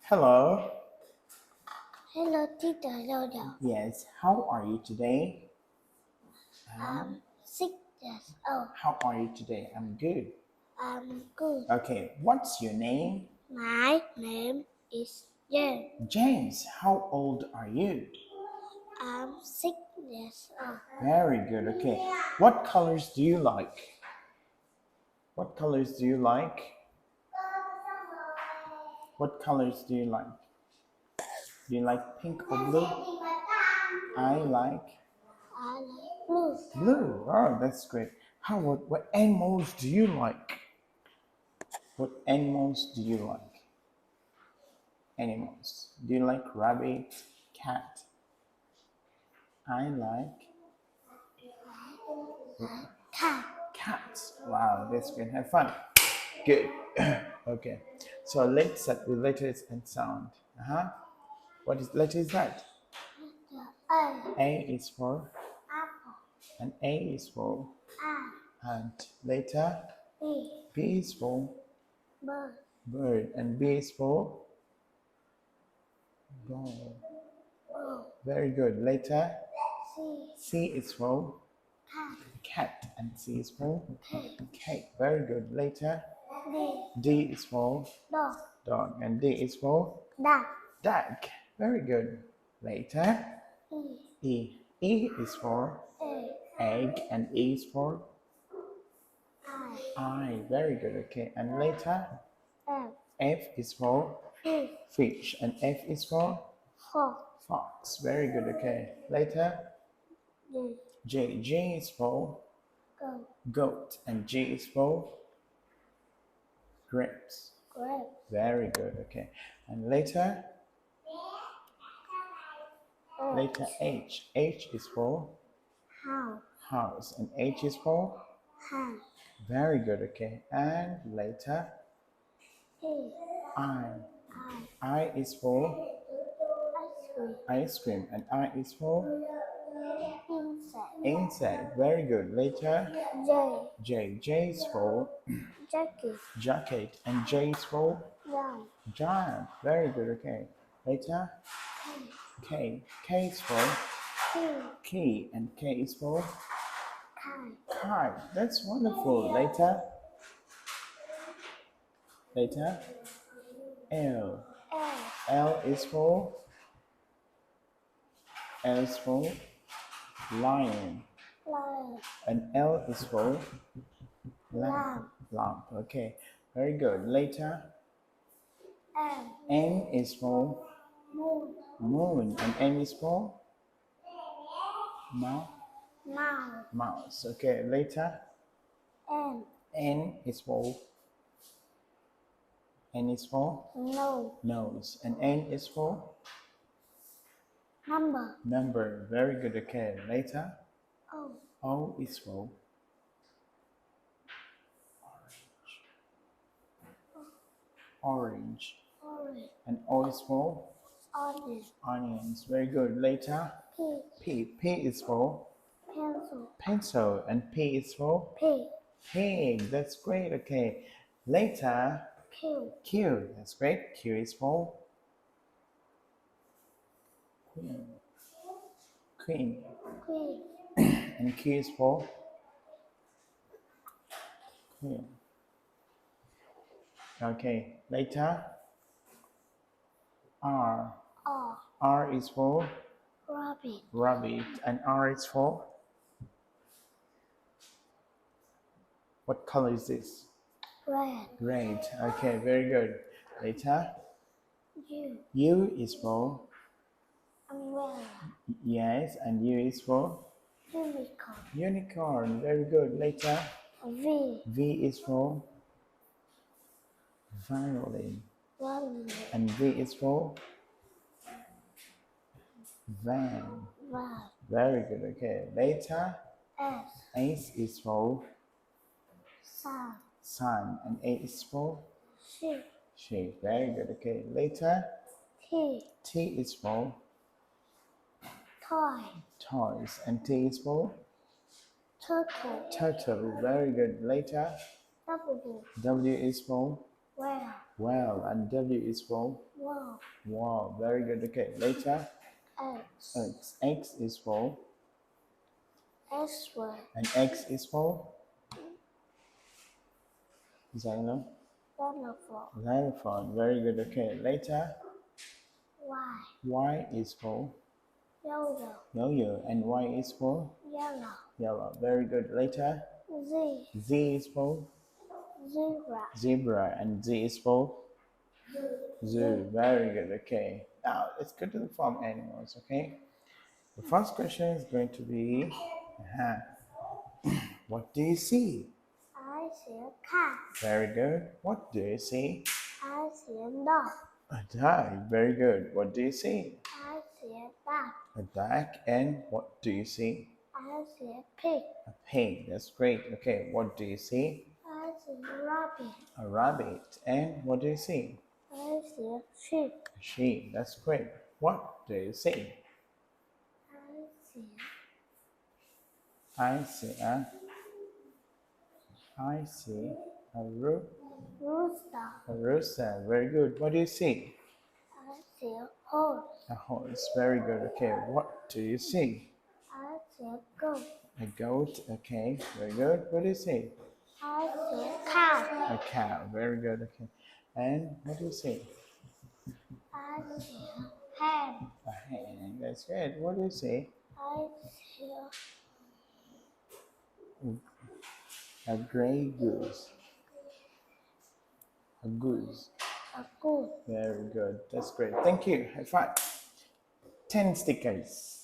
Hello. Hello, teacher Yoda. Yes, how are you today? I'm 6 years old. How are you today? I'm good. I'm good. Okay, what's your name? My name is Jen. James. How old are you? I'm 6 years old. Very good. Okay. What colors do you like? What colors do you like? What colors do you like? Do you like pink or blue? I like I like blue. blue. Oh, that's great. What animals do you like? What animals do you like? Animals. Do you like rabbit, cat? I like Cat. cats. Wow, that's good. Have fun. Good. Okay. So let's start with letters and sound. What letter is that? A. A is for Apple. and A is for A. and letter B. B is for Bird. bird and B is for ball. O. Very good. Letter C. C is for Cat. cat and C is for K. cake. Very good. Letter D. D is for Dog. dog and D is for Duck. duck. Very good. Later, E. E. E is for A. egg and E is for I. eye. Very good. Okay. And later, F. F is for Fish. fish and F is for Fox. fox. Very good. Okay. Later, G. J. J is for Go. goat and G is for grapes. Grape. Very good. Okay. And later, H. H is for How. house and H is for Hand. very good. Okay. And later, E. I. I. I is for Ice cream. ice cream and I is for Insect. insect. Very good. Later, J. J. J is for Jacket. jacket and J is for Jump. giant. Very good. Okay. Later, K. K is for Key. key and K is for Kite. kite. That's wonderful. Later, L. L. L is for lion Lion. and L is for Lamb. lamp. Okay. Very good. Later, M. N is for Moon. moon and M is for mouse. Mouse. Mouse. Okay. Later, N. N is for No. nose and N is for Number. number. Very good. Okay. Later, O. O is for orange Orange. and O is for Orange. onions. Very good. Later, P. P is for Pencil. pencil and P is for P. pig. That's great. Okay. Later, Q. Q. That's great. Q is for queen. Queen. Queen. And Q is for queen. Okay. Later, R. R. R is for Rabbit. rabbit and R is for what color is this? Red. Red. Okay, very good. Later, U. U is for Umbrella. yes, and U is for Unicorn. unicorn. Very good. Later, V. V is for violin, Violet. and V is for van. Van. Very good. Okay. Later, S. S is for Sun. sun, and A is for Sheep. sheep. Very good. Okay. Later, T. T is for Toy. toys, and T is for Turtle. turtle. Very good. Later, W. W is for Well. Well, and W is for Wow. wow. Very good. Okay, later X. X is for S word. and X is for xylophone. Xylophone. Xylophone. Very good. Okay, later Y. Y is for Yellow. yo-yo and Y is for Yellow. yellow. Very good. Later Z. Z is for Zebra. zebra and Z is for zoo. Very good. Okay. Now let's go to the farm animals. Okay. The first question is going to be, what do you see? I see a cat. Very good. What do you see? I see a dog. A duck. Very good. What do you see? I see a duck. A duck. And what do you see? I see a pig. A pig. That's great. Okay. What do you see? I see a rabbit. A rabbit. And what do you see? I see a sheep. A sheep. That's great. What do you see? I see I see a rooster. a rooster. Very good. What do you see? I see a horse. A horse. Very good. Okay. What do you see? I see a goat. A goat. Okay. Very good. What do you see? I see a cow. A cow. Very good. Okay. And what do you see? I see a hen. A hen. That's good. What do you see? I see A gray goose. A goose. a goose. Very good. That's great. Thank you. High five. 10 stickers.